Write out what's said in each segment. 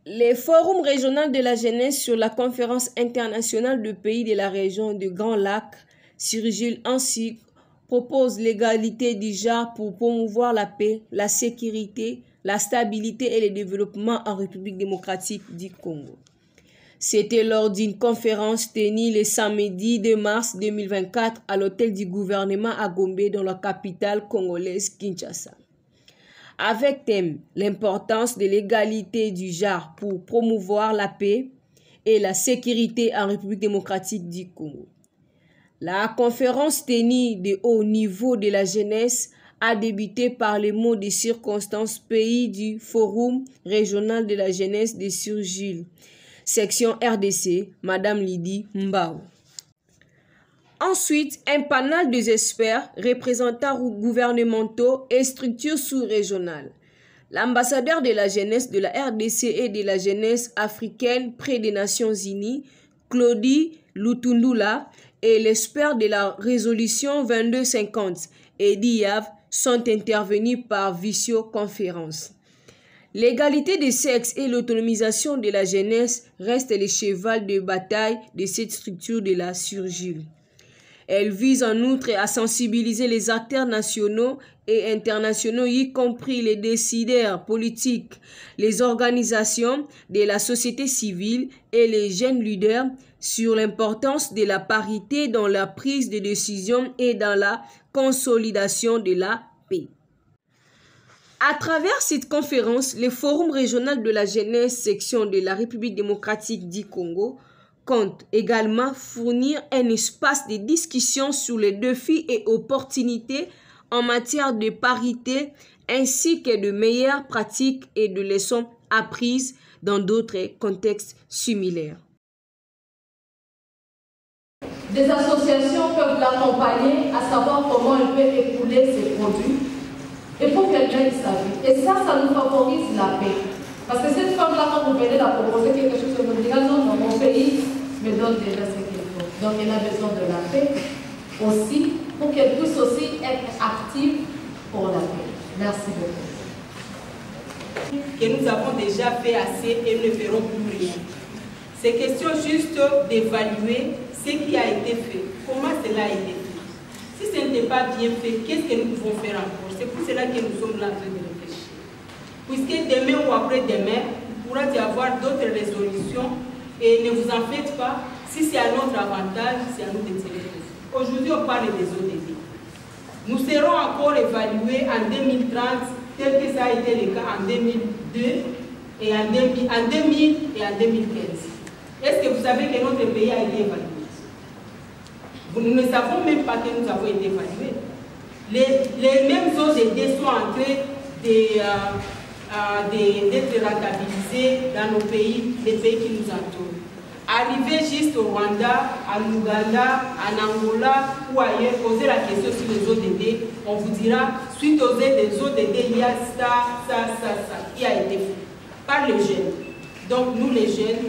Les forums régionaux de la jeunesse sur la conférence internationale de pays de la région du Grand Lac, Cyril ainsi propose l'égalité du genre pour promouvoir la paix, la sécurité, la stabilité et le développement en République démocratique du Congo. C'était lors d'une conférence tenue le samedi 2 mars 2024 à l'hôtel du gouvernement à Gombe dans la capitale congolaise Kinshasa. Avec thème l'importance de l'égalité du genre pour promouvoir la paix et la sécurité en République démocratique du Congo. La conférence tenue de haut niveau de la jeunesse a débuté par les mots de circonstance pays du Forum régional de la jeunesse de Surgile, section RDC, Madame Lydie Mbao. Ensuite, un panel des experts, représentants gouvernementaux et structures sous-régionales. L'ambassadeur de la jeunesse de la RDC et de la jeunesse africaine près des Nations Unies, Claudie Lutundula, et l'expert de la résolution 2250, Eddie Yav, sont intervenus par visioconférence. L'égalité des sexes et l'autonomisation de la jeunesse restent les chevals de bataille de cette structure de la Surgile. Elle vise en outre à sensibiliser les acteurs nationaux et internationaux, y compris les décideurs politiques, les organisations de la société civile et les jeunes leaders sur l'importance de la parité dans la prise de décision et dans la consolidation de la paix. À travers cette conférence, le Forum régional de la jeunesse section de la République démocratique du Congo compte également fournir un espace de discussion sur les défis et opportunités en matière de parité ainsi que de meilleures pratiques et de leçons apprises dans d'autres contextes similaires. Des associations peuvent l'accompagner à savoir comment elle peut écouler ses produits et pour qu'elle gagne sa vie. Et ça nous favorise la paix. Parce que cette femme-là, quand vous venez la proposer quelque chose, elle me dit non, dans mon pays, me donne déjà ce qu'il faut. Donc elle a besoin de la paix aussi, pour qu'elle puisse aussi être active pour la paix. Merci beaucoup. Que nous avons déjà fait assez et nous ne ferons plus rien. C'est question juste d'évaluer ce qui a été fait, comment cela a été fait. Si ce n'était pas bien fait, qu'est-ce que nous pouvons faire encore? C'est pour cela que nous sommes là en train de réfléchir. Puisque demain ou après-demain, il pourra y avoir d'autres résolutions et ne vous en faites pas, si c'est à notre avantage, c'est à nous de tirer profit. Aujourd'hui, on parle des ODD. Nous serons encore évalués en 2030, tel que ça a été le cas en 2002 et en 2000 et en 2015. Est-ce que vous savez que notre pays a été évalué? Nous ne savons même pas que nous avons été évalués. Les mêmes ODD sont en train d'être rentabilisés dans nos pays, les pays qui nous entourent. Arriver juste au Rwanda, en Ouganda, en Angola ou ailleurs, poser la question sur les ODD, on vous dira, suite aux ODD, il y a ça, qui a été fait par les jeunes. Donc nous les jeunes,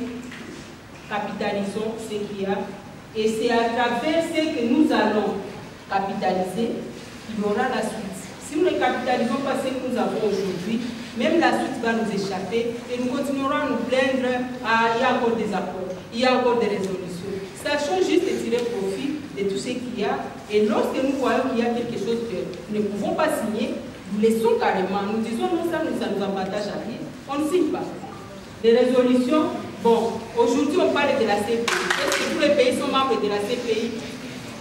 capitalisons ce qu'il y a. Et c'est à travers ce que nous allons capitaliser qu'il y aura la suite. Si nous ne capitalisons pas ce que nous avons aujourd'hui, même la suite va nous échapper et nous continuerons à nous plaindre. Il y a encore des accords, il y a encore des résolutions. Sachons juste tirer profit de tout ce qu'il y a. Et lorsque nous voyons qu'il y a quelque chose que nous ne pouvons pas signer, nous laissons carrément. Nous disons non, ça nous avantage à rien. On ne signe pas. Les résolutions, bon, aujourd'hui on parle de la CPI. Est-ce que tous les pays sont membres de la CPI?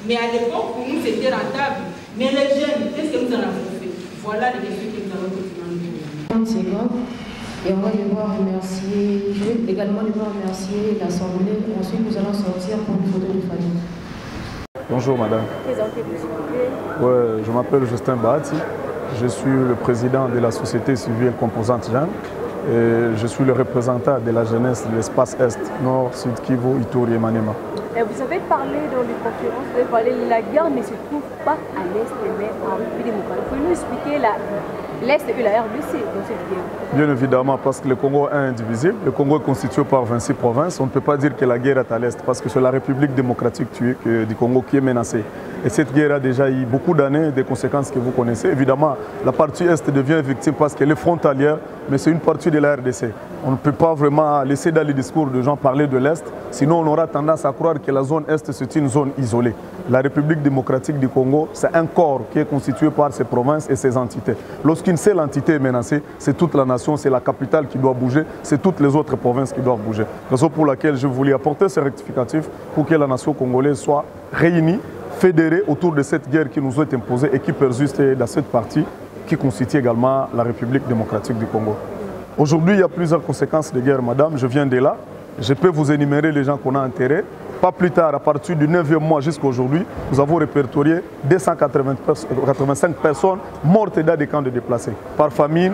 Mais à l'époque, pour nous, c'était rentable. Mais les jeunes, qu'est-ce que nous en avons fait? Voilà les questions que nous allons continuer à nous poser. Et on va devoir remercier, je vais également devoir remercier l'Assemblée. Ensuite, nous allons sortir pour une photo de famille. Bonjour madame. Présentez-vous s'il vous plaît. Ouais, je m'appelle Justin Bahati. Je suis le président de la société civile composante Jeanne. Et je suis le représentant de la jeunesse de l'espace Est, Nord, Sud, Kivu, Ituri et Maniema. Vous avez parlé dans les conférences, vous avez parlé de la guerre ne se trouve pas à l'Est, mais en République démocratique. Vous pouvez nous expliquer l'Est et la RDC dans cette guerre? Bien évidemment, parce que le Congo est indivisible. Le Congo est constitué par 26 provinces. On ne peut pas dire que la guerre est à l'Est, parce que c'est la République démocratique du Congo qui est menacée. Et cette guerre a déjà eu beaucoup d'années, des conséquences que vous connaissez. Évidemment, la partie Est devient victime parce qu'elle est frontalière, mais c'est une partie de la RDC. On ne peut pas vraiment laisser dans les discours de gens parler de l'Est, sinon on aura tendance à croire que la zone Est, c'est une zone isolée. La République démocratique du Congo, c'est un corps qui est constitué par ses provinces et ses entités. Lorsqu'une seule entité est menacée, c'est toute la nation, c'est la capitale qui doit bouger, c'est toutes les autres provinces qui doivent bouger. Raison pour laquelle je voulais apporter ce rectificatif pour que la nation congolaise soit réunie, fédérée autour de cette guerre qui nous est imposée et qui persiste dans cette partie qui constitue également la République démocratique du Congo. Aujourd'hui, il y a plusieurs conséquences de guerre, madame. Je viens de là. Je peux vous énumérer les gens qu'on a enterrés. Pas plus tard, à partir du 9e mois jusqu'à aujourd'hui, nous avons répertorié 285 personnes mortes dans des camps de déplacés, par famine,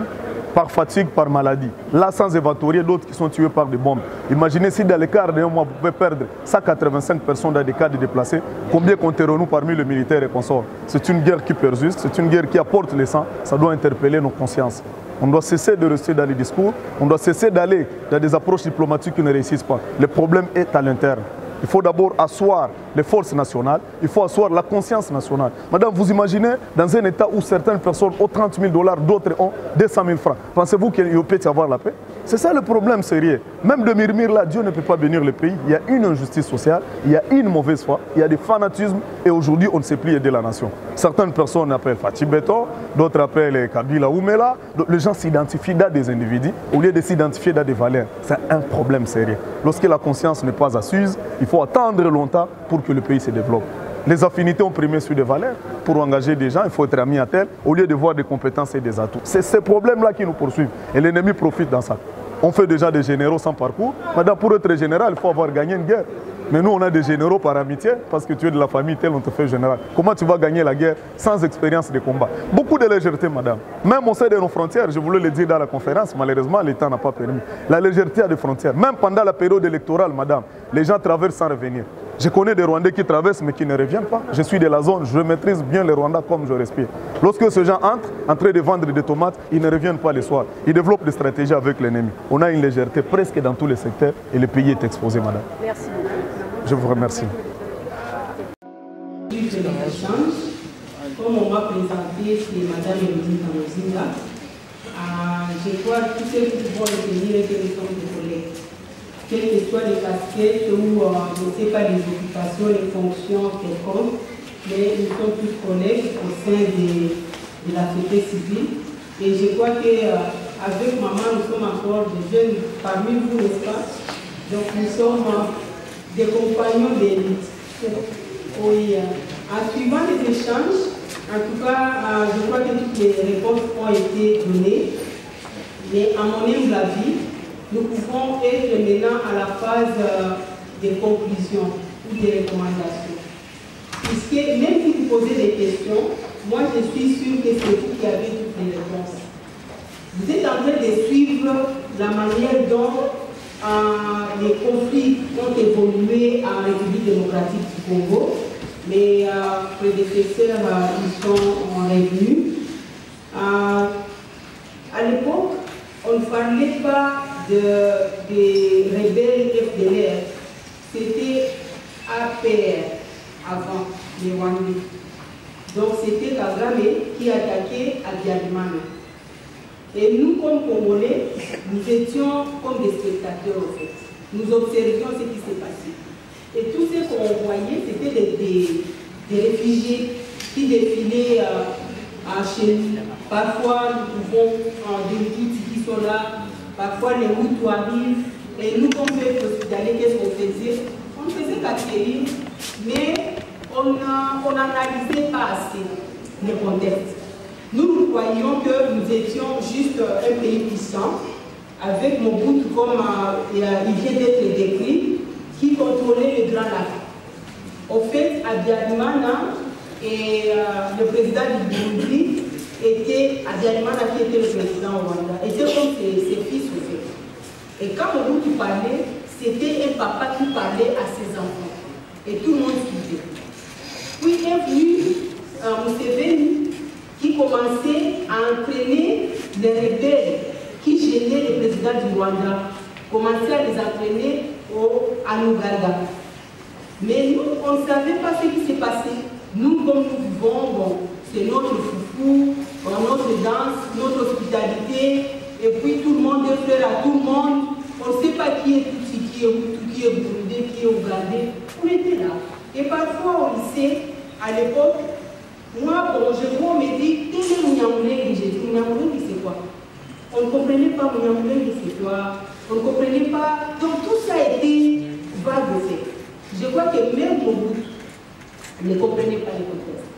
par fatigue, par maladie. Là, sans évacuer d'autres qui sont tués par des bombes. Imaginez si dans les quarts d'un mois, vous pouvez perdre 185 personnes dans des cas de déplacés. Combien compterons-nous parmi les militaires et consorts? C'est une guerre qui persiste, c'est une guerre qui apporte le sang. Ça doit interpeller nos consciences. On doit cesser de rester dans les discours, on doit cesser d'aller dans des approches diplomatiques qui ne réussissent pas. Le problème est à l'interne. Il faut d'abord asseoir les forces nationales, il faut asseoir la conscience nationale. Madame, vous imaginez dans un État où certaines personnes ont 30 000 $, d'autres ont 200 000 francs. Pensez-vous qu'il peut y avoir la paix? C'est ça le problème sérieux. Même de murmure là, Dieu ne peut pas bénir le pays. Il y a une injustice sociale, il y a une mauvaise foi, il y a des fanatismes et aujourd'hui on ne sait plus aider la nation. Certaines personnes appellent Fatih Beton, d'autres appellent Kabila Oumela. Les gens s'identifient dans des individus au lieu de s'identifier dans des valeurs. C'est un problème sérieux. Lorsque la conscience n'est pas assise, il faut attendre longtemps pour que le pays se développe. Les affinités ont primé sur des valeurs. Pour engager des gens, il faut être ami à tel, au lieu de voir des compétences et des atouts. C'est ces problèmes-là qui nous poursuivent. Et l'ennemi profite dans ça. On fait déjà des généraux sans parcours. Madame, pour être général, il faut avoir gagné une guerre. Mais nous, on a des généraux par amitié, parce que tu es de la famille telle, on te fait général. Comment tu vas gagner la guerre sans expérience de combat? Beaucoup de légèreté, madame. Même au sein de nos frontières, je voulais le dire dans la conférence, malheureusement, l'État n'a pas permis. La légèreté a des frontières. Même pendant la période électorale, madame, les gens traversent sans revenir. Je connais des Rwandais qui traversent mais qui ne reviennent pas. Je suis de la zone, je maîtrise bien les Rwandais comme je respire. Lorsque ces gens entrent, en train de vendre des tomates, ils ne reviennent pas le soir. Ils développent des stratégies avec l'ennemi. On a une légèreté presque dans tous les secteurs et le pays est exposé, madame. Merci. Je vous remercie. Comme on m'a présenté, c'est Mme Elodie Kamozinga. Je crois que tous ceux qui vont retenir que nous sommes des collègues. Quelles que soient les casquettes ou je ne sais pas les occupations, les fonctions quelconques, mais nous sommes tous collègues au sein de la société civile. Et je crois qu'avec maman, nous sommes encore des jeunes parmi vous, n'est-ce pas? Donc nous sommes des compagnons d'élite. Oui, en suivant les échanges, en tout cas, je crois que toutes les réponses ont été données. Mais à mon humble avis, nous pouvons être maintenant à la phase des conclusions ou des recommandations. Puisque même si vous posez des questions, moi je suis sûre que c'est vous qui avez toutes les réponses. Vous êtes en train de suivre la manière dont les conflits ont évolué en République démocratique du Congo. Mes prédécesseurs ils sont revenus. À l'époque, on ne parlait pas des rebelles FDLR, c'était APR avant les Rwandais. Donc c'était Kagame qui attaquait Abiyarimana. Et nous, comme Congolais, nous étions comme des spectateurs en fait. Nous observions ce qui s'est passé. Et tout ce qu'on voyait, c'était des réfugiés qui défilaient chez nous. Parfois, nous pouvons des Tutsis qui sont là, parfois les Hutus arrivent. Et nous, comme peuple hospitalier, qu'est-ce qu'on faisait? On faisait qu'accueillir, mais on n'analysait pas assez le contexte. Nous croyions que nous étions juste un pays puissant, avec Mobutu comme il vient d'être décrit, qui contrôlait le Grand Lac. Au fait, Abiyarimana et le président du Burundi Abiyarimana qui était le président au Rwanda, était comme ses fils au fait. Et quand Mobutu parlait, c'était un papa qui parlait à ses enfants. Et tout le monde suivait. Puis est venu Museveni, qui commençait à entraîner les rebelles qui gênaient le président du Rwanda, commençait à les entraîner en Ouganda. Mais nous, on ne savait pas ce qui s'est passé. Nous, comme nous vivons, bon, c'est notre foufou, notre danse, notre hospitalité, et puis tout le monde est frère à tout le monde. On ne sait pas qui est Tutsi, qui est Hutu, qui est Burundais, qui est Ougandais. On était là. Et parfois au lycée, à l'époque, moi, bon, on me dit, quel est Mouniamoulengi? J'ai dit, Mouniamoulengi, c'est quoi? On ne comprenait pas Mouniamoulengi, c'est quoi? On ne comprenait pas. Donc tout ça a été vague de fait. Je crois que même Mobutu ne comprenait pas les contextes.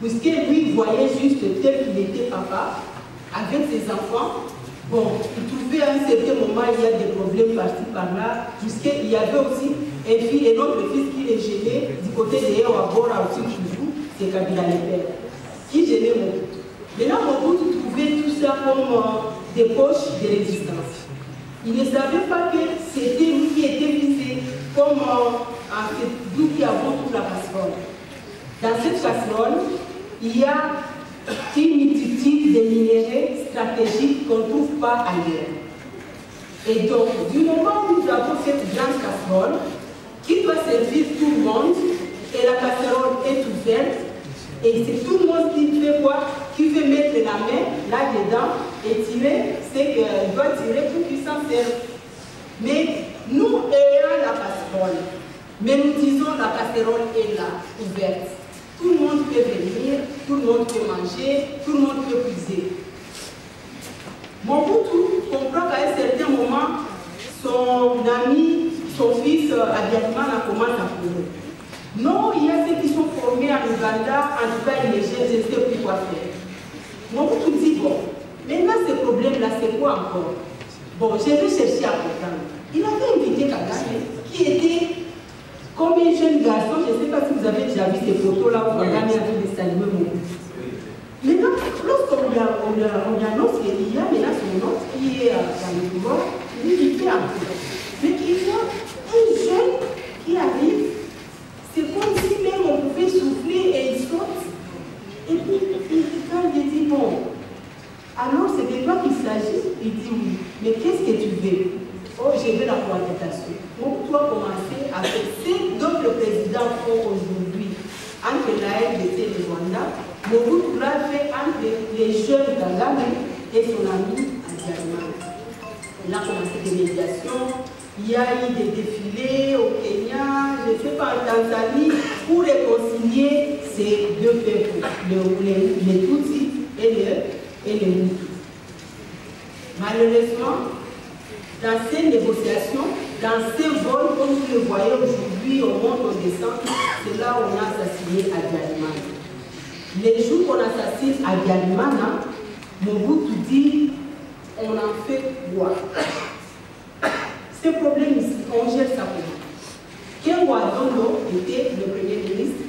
Puisque lui voyait juste tel qu'il était papa, avec ses enfants. Bon, il trouvait à un certain moment, il y a des problèmes par-ci, par-là, puisqu'il y avait aussi un autre fils qui les gênait, du côté de Yawabora aussi, c'est Kabila le père, qui gênait Mobutu. Maintenant, Mobutu trouvait tout ça comme des poches de résistance. Il ne savait pas que c'était lui qui était visé comme d'où qui avons toute la casserole. Dans cette casserole, il y a une multitude de minéraux stratégiques qu'on ne trouve pas ailleurs. Et donc, du moment où nous avons cette grande casserole, qui doit servir tout le monde, et la casserole est ouverte, et c'est tout le monde qui fait quoi? Qui veut mettre la main là-dedans et tirer, c'est qu'il doit tirer pour qu'il s'en serve. Mais nous ayons la casserole, mais nous disons la casserole est là, ouverte. Tout le monde peut venir, tout le monde peut manger, tout le monde peut puiser. Mobutu comprend qu'à un certain moment, son ami, son fils Abiyarimana commence à courir. Non, il y a ceux qui sont formés en Ouganda, en tout cas il est jeune, je ne sais plus quoi faire. Mobutu dit, bon, maintenant ce problème-là, c'est quoi encore? Bon, je vais chercher à comprendre. Il avait invité Kagame, qui était comme un jeune garçon, je ne sais pas si vous avez déjà vu ces photos-là où Kagame a fait des saluer Mobutu. Maintenant, lorsqu'on lui annonce qu'il y a maintenant son nom qui est dans le pouvoir, il fait un peu. Mais qu'il voit un jeune qui arrive, c'est comme si même on pouvait souffler et il saute. Et puis, quand il dit, bon, alors c'est de toi qu'il s'agit, il dit oui. Mais qu'est-ce que tu veux? Oh, je veux la cohabitation. Donc, toi, commencer à faire ce dont le président font aujourd'hui entre la RDC et le Rwanda. Mobutu l'a fait entre les jeunes Kagame et son ami Abiyarimana. Il a commencé des médiations. Il y a eu des défilés au Kenya, je ne sais pas, en Tanzanie, pour réconcilier ces deux peuples, les Tutsis et les Hutus. Malheureusement, dans ces négociations, dans ces vols, comme vous le voyez aujourd'hui, au monde au descend, c'est là où on a assassiné Abiyarimana. Les jours qu'on assassine Abiyarimana, Mobutu dit, on en fait quoi? Ce problème ici, on gère ça comment? Kenwa Dondo était le premier ministre.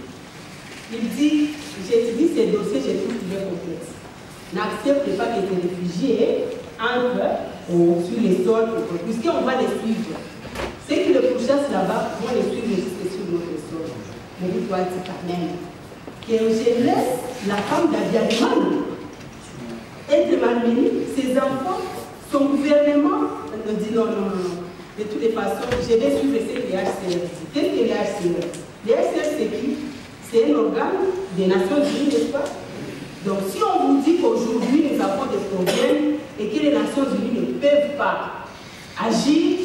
Il dit, j'étudie ces dossiers, j'ai tout trouvé complexe. N'accepte pas que les réfugiés entrent sur les sols, puisqu'on va les suivre. Ceux qui les pourchassent là-bas vont les suivre jusqu'à sur notre sol. Mais vous doit dire quand même que je laisse la femme d'Abiyarimana être malmenée, ses enfants, son gouvernement me dit non, non, non. De toutes les façons, je vais suivre ce que les HCR. Qu'est-ce que les HCR? Les HCR, c'est qui? C'est un organe des Nations Unies, n'est-ce pas? Donc, si on vous dit qu'aujourd'hui, nous avons des problèmes et que les Nations Unies ne peuvent pas agir,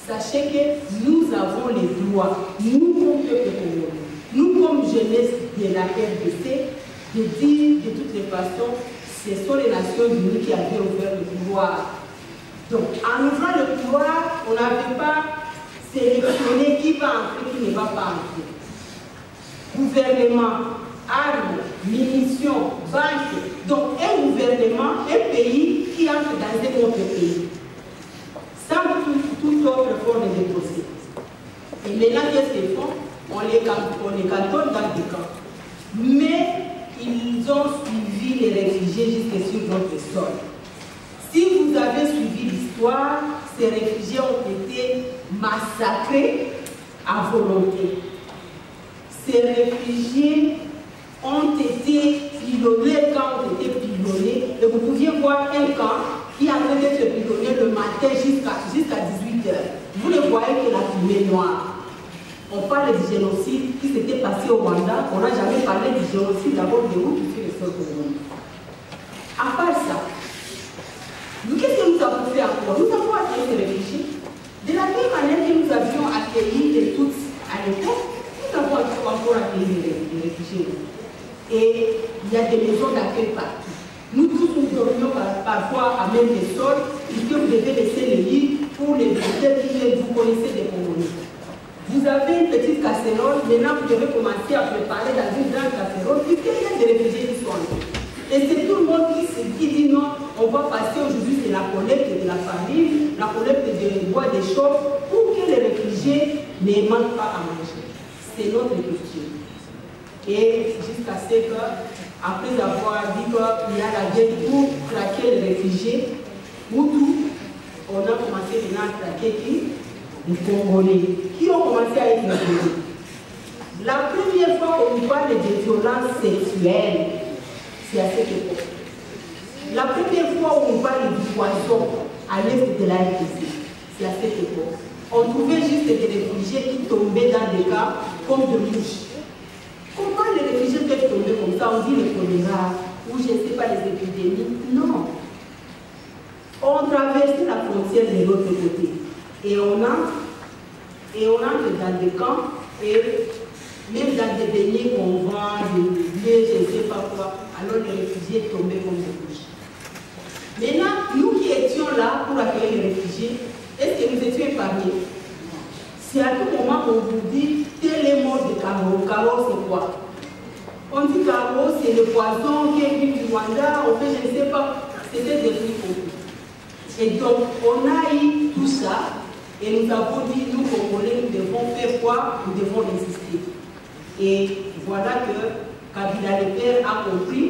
sachez que nous avons les droits, nous, comme peuple congolais, nous, comme jeunesse de la RDC, de dire de toutes les façons, ce sont les Nations Unies qui avaient ouvert le pouvoir. Donc, en ouvrant le pouvoir, on n'avait pas sélectionné qui va entrer, qui ne va pas entrer. Gouvernement, armes, munitions, banques. Donc, un gouvernement, un pays qui entre dans un autre pays. Sans toute autre forme de procès. Et maintenant, qu'est-ce qu'ils font? On les cantonne dans des camps. Mais ils ont suivi les réfugiés jusqu'à sur notre sol. Si vous avez suivi l'histoire, ces réfugiés ont été massacrés à volonté. Ces réfugiés ont été pilonnés, les camps ont été pilonnés. Et vous pouviez voir un camp qui a été pilonné le matin jusqu'à 18h. Vous ne voyez que la fumée noire. On parle du génocide qui s'était passé au Rwanda. On n'a jamais parlé du génocide d'abord de où qui fait le sol de Rwanda. À part ça, qu'est-ce que d'accord. Nous avons accueilli les réfugiés. De la même manière que nous avions accueilli les Tutsis à l'époque, nous avons encore accueilli les réfugiés. Et il y a des maisons d'accueil partout. Nous tous, nous dormions parfois à même des sols, puisque vous devez laisser les lits pour les visiteurs qui viennent, vous connaissez des Congolais. Vous avez une petite casserole, maintenant vous devez commencer à préparer dans une grande casserole, puisqu'il y a des réfugiés qui sont en train. Et c'est tout le monde qui dit non, on va passer aujourd'hui, c'est la collecte de la farine, la collecte de bois des choses, pour que les réfugiés ne manquent pas à manger. C'est notre culture. Et jusqu'à ce que, après avoir dit qu'il y a la guerre pour traquer les réfugiés, Hutus, on a commencé maintenant à traquer qui? Les Congolais, qui ont commencé à être réfugiés. La première fois on parle de violences sexuelles, c'est à cette époque. La première fois où on parle du poison à l'est de la RDC, c'est à cette époque. On trouvait juste des réfugiés qui tombaient dans des cas comme de mouches. Comment les réfugiés peuvent tomber comme ça? On dit le choléra, ou je ne sais pas, les épidémies. Non. On traversait la frontière de l'autre côté. Et on entre dans des camps, et même dans des beignets qu'on vend, des lieux, je ne sais pas quoi, alors les réfugiés tombaient comme des mouches. Maintenant, nous qui étions là pour accueillir les réfugiés, est-ce que nous étions épargnés? C'est à tout moment qu'on vous dit, tel est mort de Caro. Caro, c'est quoi? On dit Caro, c'est le poison qui est venu du Rwanda, on fait, je ne sais pas, c'était des trucs beaucoup. Et donc, on a eu tout ça, et nous avons dit, nous, Congolais, nous devons faire quoi? Nous devons résister. Et voilà que Kabila le Père a compris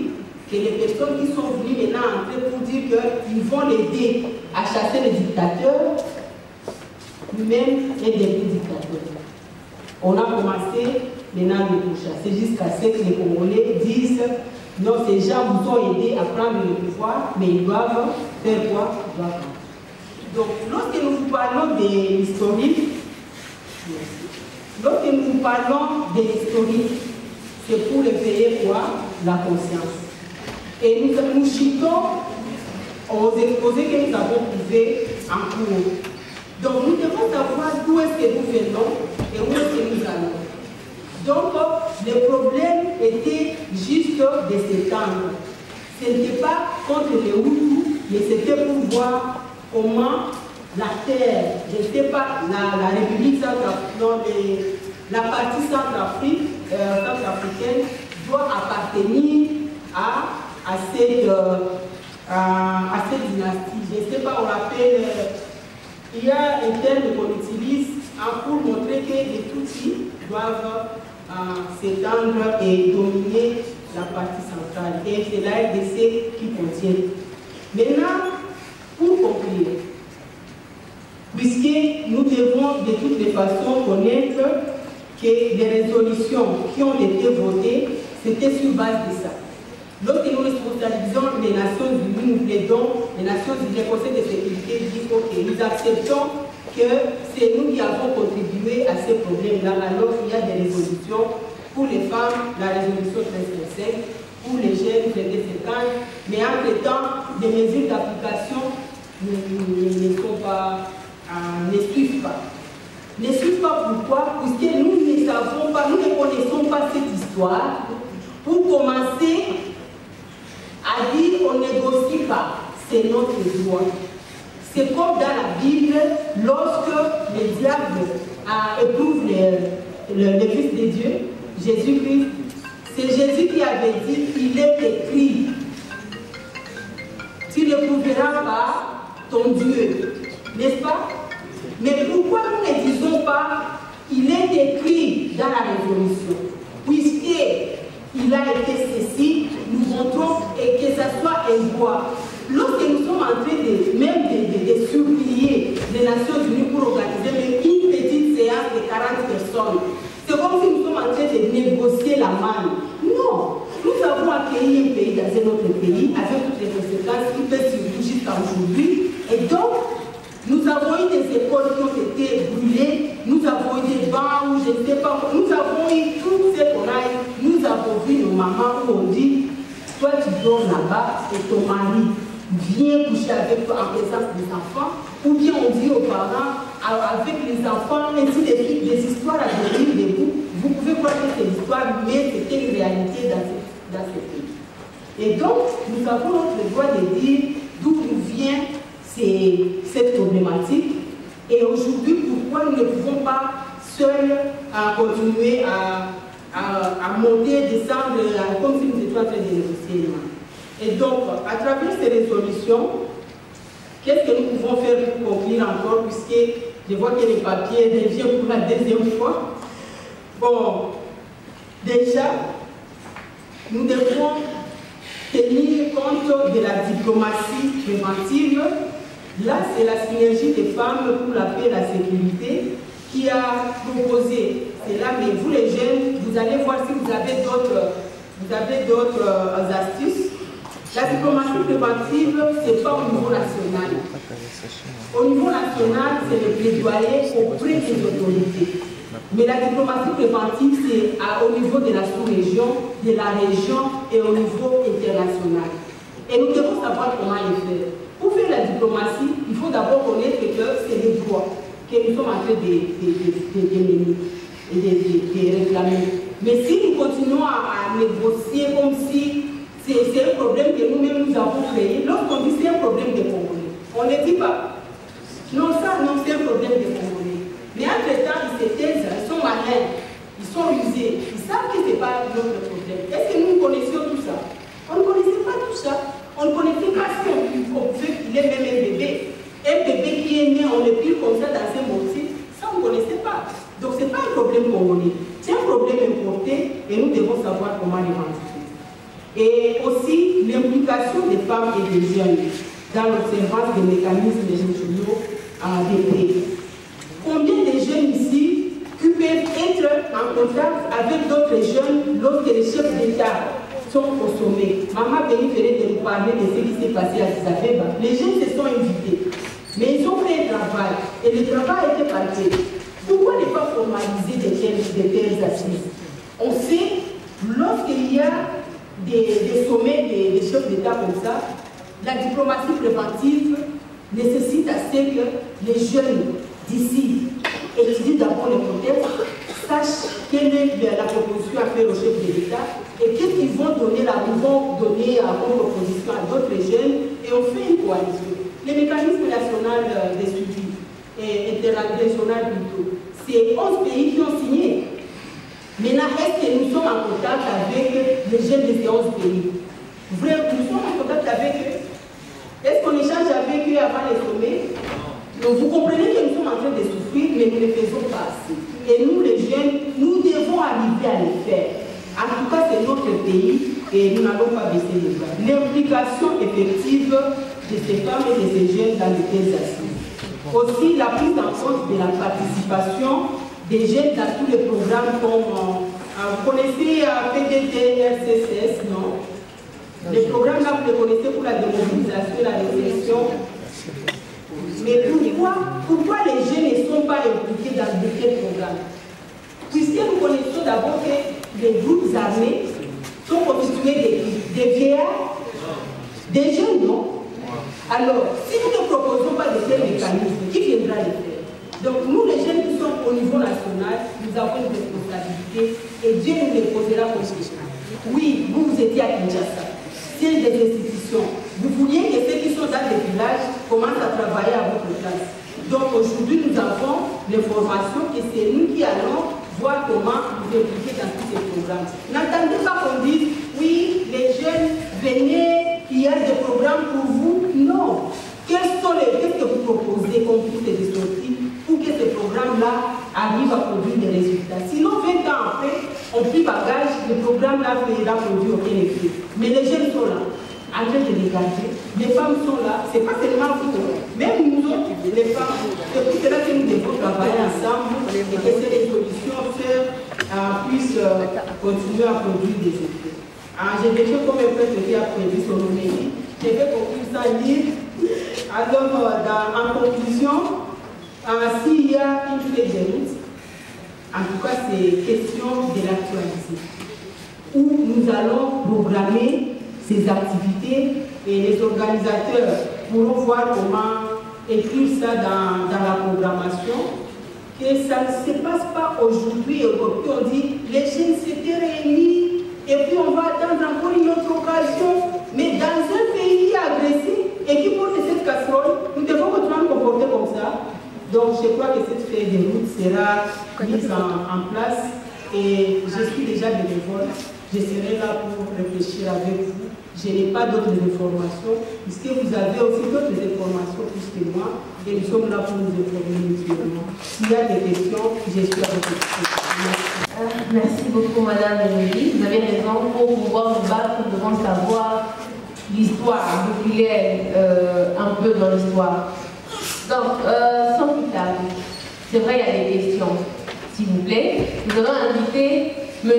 que les personnes qui sont venues maintenant entrer pour dire qu'ils vont l'aider à chasser les dictateurs, lui-même est devenu dictateur. On a commencé maintenant de chasser jusqu'à ce que les Congolais disent non, ces gens vous ont aidé à prendre le pouvoir, mais ils doivent faire quoi? Ils doivent. Donc, lorsque nous parlons de l'historique, c'est pour éveiller quoi? La conscience. Et nous chutons aux exposés que nous avons trouvés en cours. Donc nous devons savoir d'où est-ce que nous venons et où est-ce que nous allons. Donc le problème était juste de s'étendre. Ce n'était pas contre les Hutus, mais c'était pour voir comment la terre, je ne sais pas, la République centrafricaine, la partie centrafricaine doit appartenir à cette dynastie. Je ne sais pas, on l'appelle, il y a un terme qu'on utilise pour montrer que les Tutsis doivent s'étendre et dominer la partie centrale. Et c'est la RDC qui contient. Maintenant, pour conclure, puisque nous devons de toutes les façons connaître que les résolutions qui ont été votées, c'était sur base de ça. Lorsque nous responsabilisons les Nations Unies, nous plaidons, les Nations Unies, le Conseil de sécurité dit ok, nous acceptons que c'est nous qui avons contribué à ces problèmes-là, alors qu'il y a des résolutions pour les femmes, la résolution 1325, pour les jeunes, 2250, mais entre-temps, des mesures d'application ne suivent pas. Ne suivent pas pourquoi? Puisque nous ne savons pas, nous ne connaissons pas cette histoire. Pour commencer à dire on ne négocie pas, c'est notre droit. C'est comme dans la Bible, lorsque le diable éprouve le Fils de Dieu, Jésus-Christ, c'est Jésus qui avait dit, il est écrit, tu n'éprouveras pas ton Dieu, n'est-ce pas? Mais pourquoi nous ne disons pas, il est écrit dans la Révolution, puisqu'il a été ceci, nous montrons et que ça soit un droit. Lorsque nous sommes en train de supplier les Nations Unies pour organiser même une petite séance de 40 personnes, c'est comme si nous sommes en train de négocier la manne. Non, nous avons accueilli un pays dans un autre pays avec toutes les conséquences qui peuvent survivre jusqu'à aujourd'hui. Et donc, nous avons eu des écoles qui ont été brûlées, nous avons eu des bancs où je ne sais pas, nous avons eu tout ce qu'on a eu. Nous avons vu nos mamans où on dit, toi tu dors là-bas et ton mari, vient coucher avec toi en présence des enfants, ou bien on dit aux parents, avec les enfants, ainsi de suite, des histoires à devenir de vous. Vous pouvez voir que c'est l'histoire, mais c'était une réalité dans ce pays. Et donc, nous avons notre droit de dire d'où nous vient cette problématique. Et aujourd'hui, pourquoi nous ne pouvons pas seuls continuer à monter, descendre, comme si nous étions en train de négocier. Et donc, à travers ces résolutions, qu'est-ce que nous pouvons faire pour conclure encore, puisque je vois que les papiers reviennent pour la deuxième fois. Bon, déjà, nous devons tenir compte de la diplomatie préventive. Là, c'est la synergie des femmes pour la paix et la sécurité qui a proposé cela. Mais vous les jeunes, vous allez voir si vous avez d'autres astuces. La diplomatie préventive, ce n'est pas au niveau national. Au niveau national, c'est le plaidoyer auprès des autorités. Mais la diplomatie préventive, c'est au niveau de la sous-région, de la région et au niveau international. Et nous devons savoir comment le faire. Pour faire la diplomatie, il faut d'abord connaître que c'est les droits que nous sommes en train de réclamer. Mais si nous continuons à négocier comme si c'est un problème que nous-mêmes nous avons créé, lorsqu'on dit c'est un problème des Congolais, on ne dit pas. Non, ça, non, c'est un problème des Congolais. Mais entre-temps, ils se taisent, ils sont malins, ils sont usés, ils savent que ce n'est pas notre problème. Est-ce que nous connaissions tout ça? On ne connaissait pas tout ça. On ne connaissait pas si on pouvait qu'il ait même un bébé. Un bébé qui est né, on le pile comme ça dans un mortier, ça on ne connaissait pas. Donc ce n'est pas un problème congolais, c'est un problème importé et nous devons savoir comment l'identifier. Et aussi l'implication des femmes et des jeunes dans l'observance des mécanismes régionaux de paix. Combien de jeunes ici qui peuvent être en contact avec d'autres jeunes lorsque les chefs d'État sont au sommet? Maman Béni venait de nous parler de ce qui s'est passé à Addis Abeba. Les jeunes se sont invités, mais ils ont fait un travail et le travail a été parfait. Pourquoi ne pas formaliser de telles assises? On sait, lorsqu'il y a des sommets des chefs d'État comme ça, la diplomatie préventive nécessite à ce que les jeunes d'ici étudient d'abord le contexte, sachent quelle est la proposition à faire au chef de l'État et qu'est-ce qu'ils vont donner comme proposition à d'autres jeunes et on fait une coalition. Les mécanismes nationaux de suivi et interrégional plutôt, c'est 11 pays qui ont signé. Maintenant, est-ce que nous sommes en contact avec les jeunes de ces 11 pays? Nous sommes en contact avec eux? Est-ce qu'on échange avec eux avant les sommets? Donc vous comprenez que nous sommes en train de souffrir, mais nous ne le faisons pas assez. Et nous, les jeunes, nous devons arriver à le faire. En tout cas, c'est notre pays et nous n'allons pas baisser les bras. L'implication effective de ces femmes et de ces jeunes dans les assises. Aussi, la prise en compte de la participation des jeunes dans tous les programmes comme, vous connaissez PDT, RCCS, non? Les programmes là, vous les connaissez pour la démobilisation et la réflexion. Mais pourquoi les jeunes ne sont pas impliqués dans de tels programmes? Puisque nous connaissons d'abord que les groupes armés sont constitués des vieillards, des jeunes, non? Alors, si nous ne proposons pas de tels mécanismes, qui viendra les faire? Donc nous, les jeunes qui sommes au niveau national, nous avons une responsabilité et Dieu nous les posera comme question. Oui, vous étiez à Kinshasa, siège des institutions. Vous vouliez que ceux qui sont dans les villages commencent à travailler à votre place. Donc aujourd'hui, nous avons l'information que c'est nous qui allons voir comment vous impliquer dans tous ces programmes. N'attendez pas qu'on dise, oui, les jeunes, venez, il y a des programmes pour vous. Non. Qu'est-ce que vous proposez comme piste de sortie pour que ce programme-là arrive à produire des résultats? Sinon, 20 ans après, on plie bagage, le programme-là ne produire aucun effet. Mais les jeunes sont là, en train de les garder. Les femmes sont là, c'est pas seulement vous, même nous autres, les femmes. C'est pour cela que nous devons travailler ensemble et que ces résolutions puissent continuer à produire des effets. J'ai déjà comme un prêtre qui a prévu son homélie. Je vais conclure sans lire. Alors, en conclusion, s'il y a une feuille de route, en tout cas, c'est question de l'actualité, où nous allons programmer ces activités et les organisateurs pourront voir comment écrire ça dans la programmation, que ça ne se passe pas aujourd'hui. On dit les jeunes s'étaient réunis et puis on va attendre encore une autre occasion. Mais dans un pays agressif et qui porte cette casserole, nous devons continuer à nous comporter comme ça. Donc je crois que cette feuille de route sera mise en place et je suis déjà bénévole. Je serai là pour réfléchir avec vous. Je n'ai pas d'autres informations, puisque vous avez aussi d'autres informations plus que moi, et nous sommes là pour nous informer mutuellement. S'il y a des questions, je suis à votre disposition. Merci beaucoup, Madame Émilie. Vous avez raison, pour pouvoir nous battre, nous devons savoir l'histoire, donc il est un peu dans l'histoire. Donc, sans plus tarder, c'est vrai, il y a des questions. S'il vous plaît, nous allons inviter M.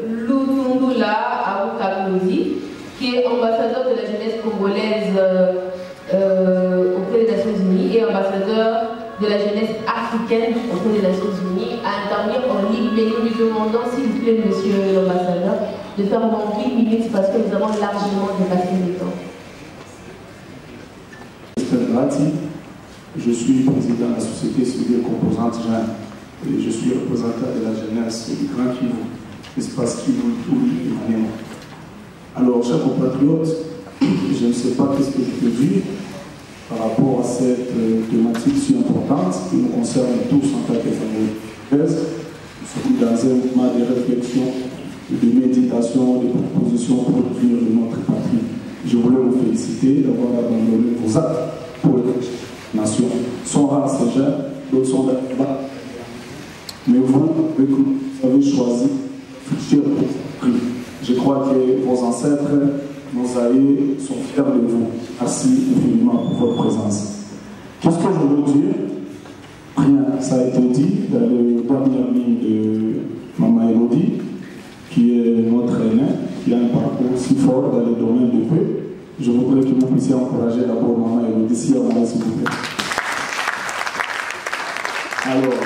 Lutundula Aoukakoudi, qui est ambassadeur de la jeunesse congolaise auprès des Nations Unies et ambassadeur de la jeunesse africaine auprès des Nations Unies, à intervenir en ligne. Mais nous lui demandons, s'il vous plaît, monsieur l'ambassadeur, de faire moins 8 minutes parce que nous avons largement dépassé le temps. Je suis président de la société civile composante Jeanne et je suis représentant de la jeunesse du Grand Kivu, espace Kivu, Touri et Maniema. Alors, chers compatriotes, je ne sais pas qu'est-ce que je peux dire par rapport à cette thématique si importante qui nous concerne tous en tant que famille. Nous sommes dans un mouvement de réflexion, de méditation, de propositions pour devenir de notre patrie. Je voulais vous féliciter d'avoir abandonné vos actes pour les nations. Sont rares ces gens, d'autres sont là-bas. Mais vous avez choisi futur prix. Je crois que vos ancêtres, nos aïeux sont fiers de vous. Merci infiniment pour votre présence. Qu'est-ce que je veux dire? Rien. Ça a été dit dans le dernier ligne de Maman Elodie, qui est notre aîné, qui a un parcours si fort dans le domaine de paix. Je voudrais que vous puissiez encourager d'abord Maman Elodie, s'il y a moyen, s'il vous plaît. Alors,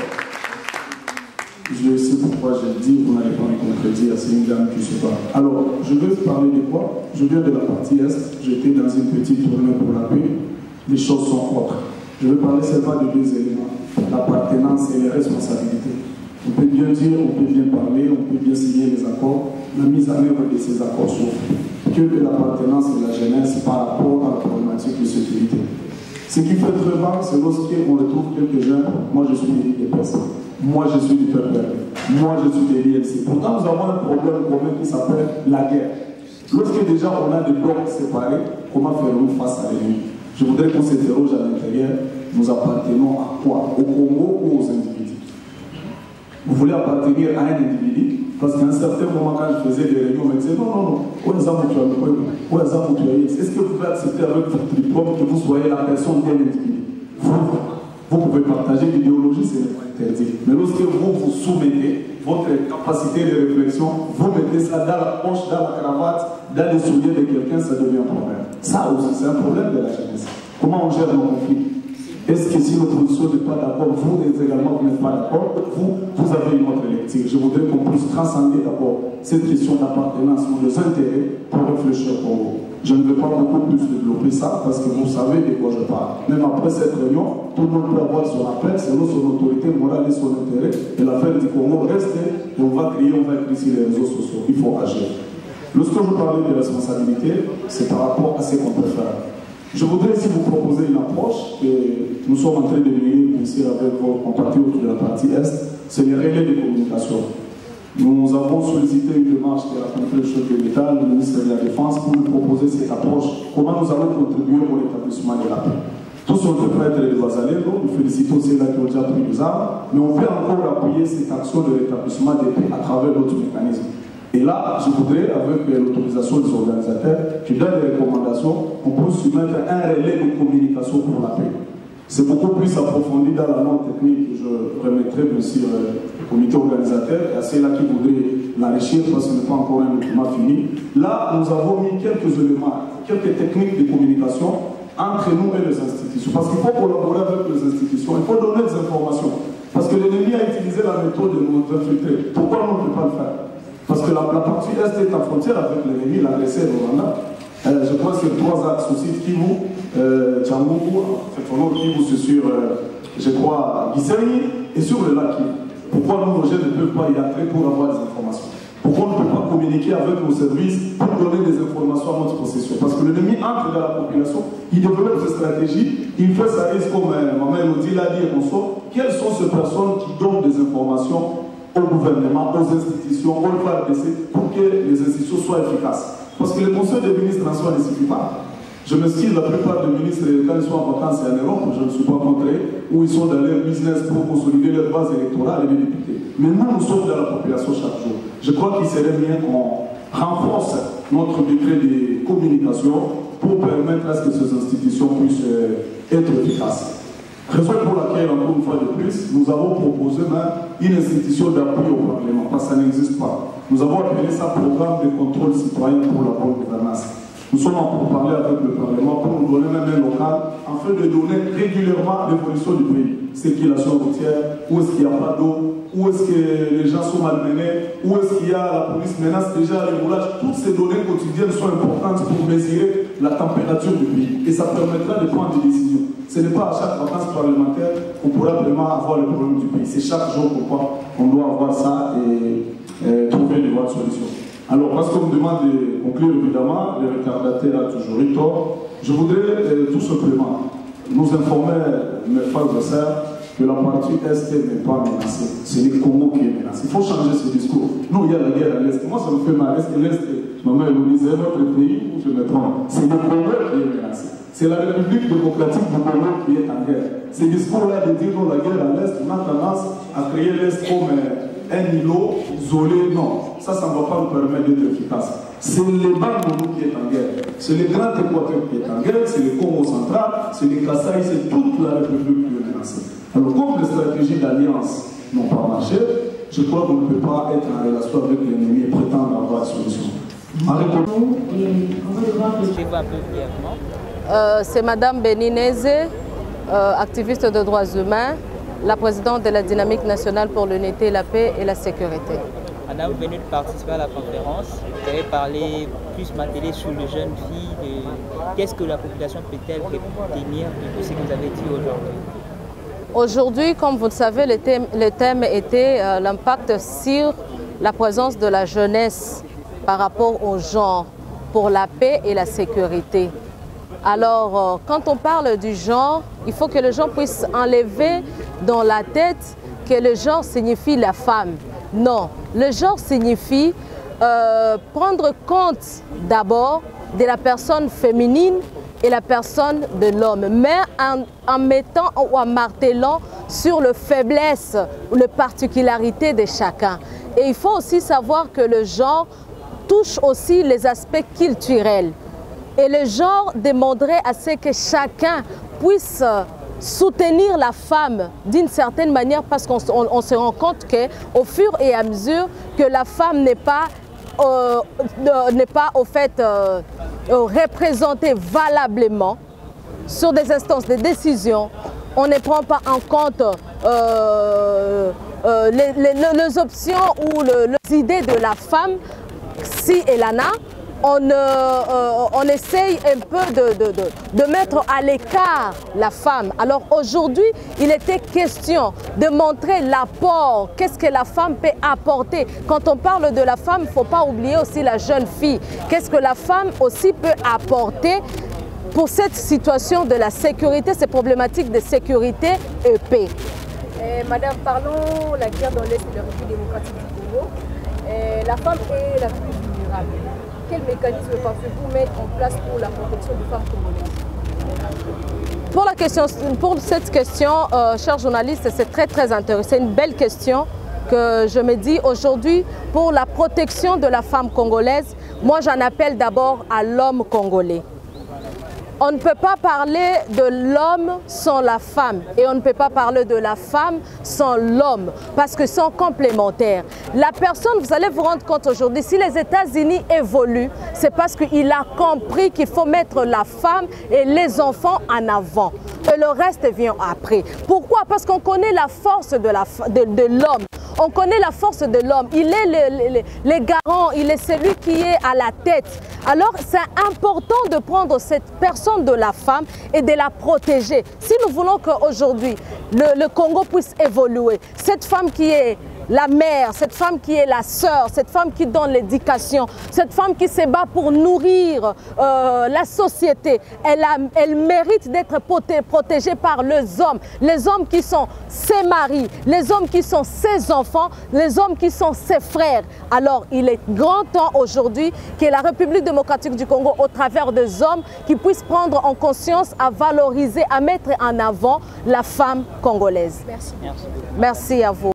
je sais pourquoi je le dis, vous n'allez pas me contredire, c'est une dame qui se bat. Alors, je veux parler de quoi? Je viens de la partie Est, j'étais dans une petite tournée pour la paix, les choses sont autres. Je veux parler seulement de deux éléments, l'appartenance et les responsabilités. On peut bien dire, on peut bien parler, on peut bien signer les accords, la mise en œuvre de ces accords souffre que de l'appartenance de la jeunesse par rapport à la problématique de sécurité. Ce qui fait très mal, c'est lorsqu'on retrouve quelques jeunes, moi je suis des personnes. Moi, je suis du peuple. Moi, je suis des l'INC. Pourtant, nous avons un problème commun qui s'appelle la guerre. Lorsque déjà on a des blocs séparés, comment faire-nous face à l'ennemi? Je voudrais qu'on s'interroge à l'intérieur. Nous appartenons à quoi? Au Congo ou aux individus? Vous voulez appartenir à un individu? Parce qu'à un certain moment, quand je faisais des réunions, on me disait non. Est-ce que vous pouvez accepter avec votre diplôme que vous soyez la personne d'un individu? Vous pouvez partager l'idéologie, ce n'est pas interdit. Mais lorsque vous vous soumettez, votre capacité de réflexion, vous mettez ça dans la poche, dans la cravate, dans les souliers de quelqu'un, ça devient un problème. Ça aussi, c'est un problème de la jeunesse. Comment on gère nos conflits? Est-ce que si l'opposition n'est pas d'accord, vous également, vous n'êtes pas d'accord, vous avez une autre lecture. Je voudrais qu'on puisse transcender d'abord cette question d'appartenance ou des intérêts pour réfléchir pour vous. Je ne veux pas beaucoup plus développer ça parce que vous savez de quoi je parle. Même après cette réunion, tout le monde peut avoir son appel, selon son autorité morale et son intérêt. Et l'affaire du Congo reste et on va crier sur les réseaux sociaux. Il faut agir. Lorsque je parlais de responsabilité, c'est par rapport à ce qu'on peut faire. Je voudrais ici vous proposer une approche que nous sommes en train de mener ici avec vos compatriotes de la partie Est, c'est les relais de communication. Nous avons sollicité une démarche qui a rencontré le chef de l'État, le ministre de la Défense, pour nous proposer cette approche, comment nous allons contribuer au rétablissement de la paix. Tous on peut être des Bazalero, nous félicitons ceux-là qui ont déjà pris des armes, mais on peut encore appuyer cette action de rétablissement de paix à travers d'autres mécanismes. Et là, je voudrais, avec l'autorisation des organisateurs, qui donnent des recommandations, on peut soumettre un relais de communication pour la paix. C'est beaucoup plus approfondi dans la norme technique que je remettrai bien sûr au comité organisateur et à ceux-là qui voudraient l'enrichir parce que ce n'est pas encore un document fini. Là, nous avons mis quelques éléments, quelques techniques de communication entre nous et les institutions. Parce qu'il faut collaborer avec les institutions, il faut donner des informations. Parce que l'ennemi a utilisé la méthode de nous infiltrer. Pourquoi on ne peut pas le faire? Parce que la partie Est est en frontière avec l'ennemi, l'agresseur Rwanda. Je crois que c'est 3 axes aussi, Kivu, Tchangoku, Kivu c'est sur, je crois, Gisenyi et sur le lac Kivu. Pourquoi nos jeunes ne peuvent pas y entrer pour avoir des informations? Pourquoi on ne peut pas communiquer avec nos services pour donner des informations à notre possession? Parce que l'ennemi entre dans la population, il développe ses stratégies, il fait sa liste comme maman Elodie l'a dit et on sort. Quelles sont ces personnes qui donnent des informations au gouvernement, aux institutions, au FARDC pour que les institutions soient efficaces? Parce que le conseil des ministres en soi ne suffit pas. Je m'excuse, la plupart des ministres, quand ils sont en vacances en Europe, je ne suis pas montré, où ils sont dans leur business pour consolider leur base électorale et les députés. Mais nous sommes dans la population chaque jour. Je crois qu'il serait bien qu'on renforce notre décret de communication pour permettre à ce que ces institutions puissent être efficaces. Raison pour laquelle, encore une fois de plus, nous avons proposé même une institution d'appui au Parlement, parce que ça n'existe pas. Nous avons appelé ça programme de contrôle citoyen pour la bonne gouvernance. Nous sommes en train de parler avec le Parlement pour nous donner même un local afin de donner régulièrement l'évolution du pays. Circulation routière, où est-ce qu'il n'y a pas d'eau, où est-ce que les gens sont malmenés, où est-ce qu'il y a la police menace déjà les roulages. Toutes ces données quotidiennes sont importantes pour mesurer la température du pays. Et ça permettra de prendre des décisions. Ce n'est pas à chaque vacances parlementaire qu'on pourra vraiment avoir le problème du pays. C'est chaque jour pourquoi on doit avoir ça et trouver les bonnes solutions. Alors, parce qu'on me demande de conclure, évidemment, le retardataire a toujours eu tort. Je voudrais tout simplement nous informer, mes frères et sœurs, que la partie Est n'est pas menacée. C'est le Congo qui est menacé. Il faut changer ce discours. Nous, il y a la guerre à l'Est. Moi, ça me fait mal. Est-ce que l'Est, maman, elle disait, notre pays, où je me trompe? C'est le Congo qui est menacé. C'est la République démocratique du Congo qui est en guerre. Ces discours-là de dire non, la guerre à l'Est, on a tendance à créer l'Est comme un îlot isolé. Non, ça ne va pas nous permettre d'être efficaces. C'est le Bandundu qui est en guerre. C'est le Grand Équateur qui est en guerre. C'est le Congo central. C'est le Kasaï. C'est toute la République qui est menacée. Alors, comme les stratégies d'alliance n'ont pas marché, je crois qu'on ne peut pas être en relation avec l'ennemi et prétendre avoir une solution. C'est Madame Beninese, activiste de droits humains, la présidente de la Dynamique nationale pour l'unité, la paix et la sécurité. Madame, vous venez de participer à la conférence. Vous avez parlé plus matériel sur les jeunes filles. Qu'est-ce que la population peut-elle retenir de tout ce que vous avez dit aujourd'hui? Aujourd'hui, comme vous le savez, le thème était l'impact sur la présence de la jeunesse par rapport au genre, pour la paix et la sécurité. Alors, quand on parle du genre, il faut que les gens puissent enlever dans la tête que le genre signifie la femme. Non, le genre signifie prendre compte d'abord de la personne féminine et la personne de l'homme, mais en mettant ou en martelant sur les faiblesses ou les particularités de chacun. Et il faut aussi savoir que le genre touche aussi les aspects culturels. Et le genre demanderait à ce que chacun puisse soutenir la femme d'une certaine manière, parce qu'on se rend compte qu'au fur et à mesure que la femme n'est pas au fait représentée valablement sur des instances de décision, on ne prend pas en compte les options ou les idées de la femme, si elle en a. On essaye un peu de mettre à l'écart la femme. Alors aujourd'hui, il était question de montrer l'apport, qu'est-ce que la femme peut apporter. Quand on parle de la femme, il ne faut pas oublier aussi la jeune fille. Qu'est-ce que la femme aussi peut apporter pour cette situation de la sécurité, ces problématiques de sécurité et paix. Madame, parlons la guerre dans l'Est de la République démocratique du Congo. La femme est la plus vulnérable. Quel mécanisme pensez-vous mettre en place pour la protection des femmes congolaises? Pour cette question, chers journalistes, c'est très intéressant. C'est une belle question que je me dis aujourd'hui. Pour la protection de la femme congolaise, moi j'en appelle d'abord à l'homme congolais. On ne peut pas parler de l'homme sans la femme et on ne peut pas parler de la femme sans l'homme parce qu'ils sont complémentaires. La personne, vous allez vous rendre compte aujourd'hui, si les États-Unis évoluent, c'est parce qu'il a compris qu'il faut mettre la femme et les enfants en avant. Et le reste vient après. Pourquoi? Parce qu'on connaît la force de l'homme. On connaît la force de l'homme. Il est le garant, il est celui qui est à la tête. Alors, c'est important de prendre cette personne de la femme et de la protéger. Si nous voulons qu'aujourd'hui, le Congo puisse évoluer, cette femme qui est la mère, cette femme qui est la sœur, cette femme qui donne l'éducation, cette femme qui se bat pour nourrir la société, elle mérite d'être protégée par les hommes qui sont ses maris, les hommes qui sont ses enfants, les hommes qui sont ses frères. Alors, il est grand temps aujourd'hui que la République démocratique du Congo, au travers des hommes, qui puissent prendre en conscience à valoriser, à mettre en avant la femme congolaise. Merci. Merci à vous.